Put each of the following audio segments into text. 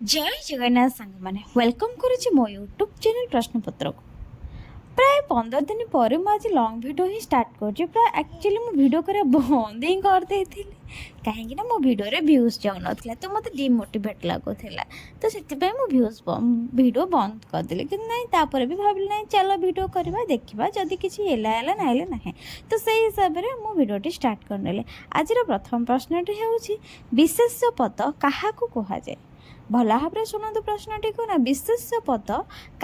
जय जगन्नाथ सांग मैंने वेलकम करुच्ची मो यूट्यूब चैनल प्रश्नपत्र को प्राय 15 दिन पर मुझे लॉन्ग वीडियो ही स्टार्ट कर प्राय एक्चुअली मु वीडियो कर बंद ही कर देती कहीं मो वीडियो व्यूज जाऊन तो मत डिमोटिवेट लगुला तो से व्यूज वीडियो बंद करदेली कि नहीं भी भाविली ना चलो वीडियो करवा देखा जदि किसी है ना ना तो से हिसाब से मु वीडियो स्टार्ट करने आज प्रथम प्रश्नटी हूँ विशेष पद क्या कहुए भल भाव शुणु प्रश्नटी को ना विशेष पद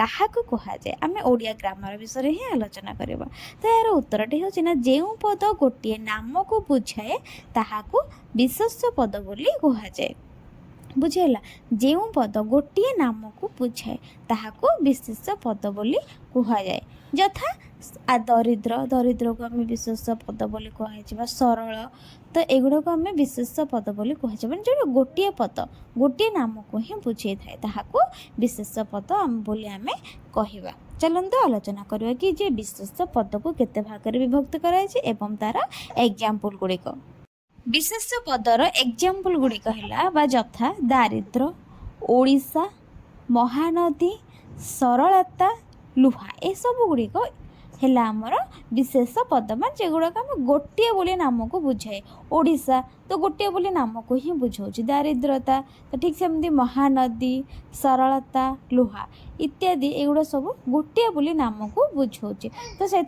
क्या कहुए आम ओडिया ग्रामर विषय ही आलोचना करवा तो यार उत्तरटी हूँ ना जो पद गोटे नाम को बुझाए ताहाकू विशेष पद बोली कहुए बुझेगा जो पद गोटे नाम को बुझाए ताहाकू विशेष पद बोली कहुए यथा दरिद्र दरिद्र को आम विशेष पद बोली कहुए सरल तो एगुड़ा को आम विशेष पद बोली कहुए मैंने जो गोटे पद गोटे नाम को ही बुझे थाए ताहाकू विशेष पद आम बोली आम कहवा चलते आलोचना करवा कि जे विशेष पद को केते भाग में विभक्त कराई तार एग्जाम्पल गुड़िक विशेष पदर एग्जाम्पल गुड़िक है यथा दारिद्र ओडिशा महानदी सरलता लुहा ए सब गुड़िक है आमर विशेष पद मान जेगुड़ाक आम गोटे बोली नाम को बुझाए ओडिशा तो गोटे बोली नाम को ही बुझाऊँ दारिद्रता तो ठीक सेमती महानदी सरलता लुहा इत्यादि एगुड़ा सब गोटे बोली नाम को बुझाऊँ तो से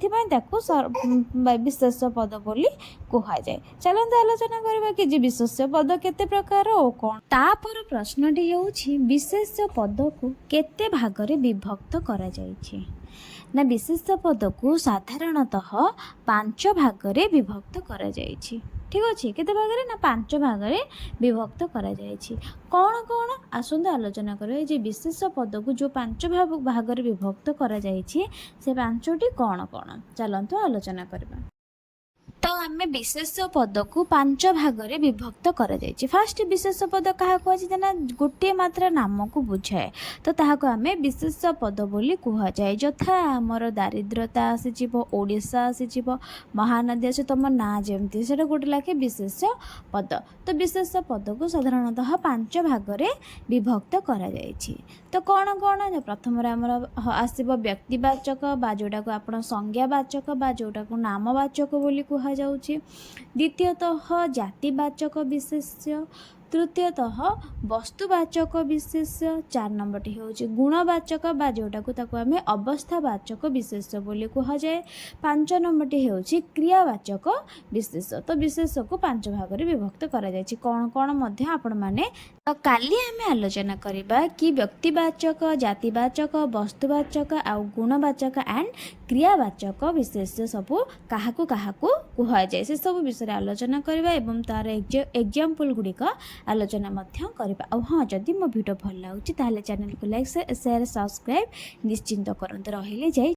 विशेष पद बोली कहुए चलते आलोचना करवा कि विशेष पद केते प्रकार और कौन तापर प्रश्नटी होउछि विशेष पद को केते भाग रे विभक्त करा जाइछि ना विशेष पद को साधारणतः 5 भाग रे विभक्त करा जाइछि ठीक अच्छे केते भाग रे ना 5 भाग रे विभक्त करा जाइछि कौन कौन आसंत आलोचना करें जे विशेष पद को जो 5 भाग रे विभक्त करा जाइछि से 5टी कौन कौन चलंतु आलोचना करबा तो आम विशेष पद को 5 भाग में विभक्त कर फास्ट विशेष पद क्या कहुए ना गोटे मात्र नाम को बुझाए तो ताको आम विशेष पद बोली कहुए यथा आमर दारिद्रता आसीज ओडिशा आसीज महानदी आस तुम ना जमती से गोटे लाखे विशेष पद तो विशेष पद को साधारणतः 5 भाग में विभक्त कर तो कौन कौन प्रथम आमर आसब व्यक्तिवाचक बा जोटा को आप संज्ञावाचक बा जोटा को नामवाचक बोली कह जाउछि द्वितीयतः जातिवाचक विशेष्य तृतीयतः वस्तुवाचक विशेष्य 4 नंबरटी होउछि गुणवाचक बा जोटा को ताको आमे अवस्थावाचक विशेष्य बोली कह जाए 5 नंबरटी होउछि क्रियावाचक विशेष्य तो विशेष्य को 5 भाग रे विभक्त करा जायछि कौन कौन मध्य आपण माने तो काली आमे आलोचना करिबा कि व्यक्तिवाचक जातिवाचक वस्तुवाचक आ गुणवाचक एंड क्रियावाचक विशेष्य सब काहाकू काहाकू कह जाए से सब विषय आलोचना करबा एवं तार एग्जाम्पल गुड़िक आलोचना मध्य करबा और हाँ जदि मो वीडियो भल लाଗୁଛି ताहले चैनल को लाइक शेयर सब्सक्राइब निश्चिंत करते रहिले जाए।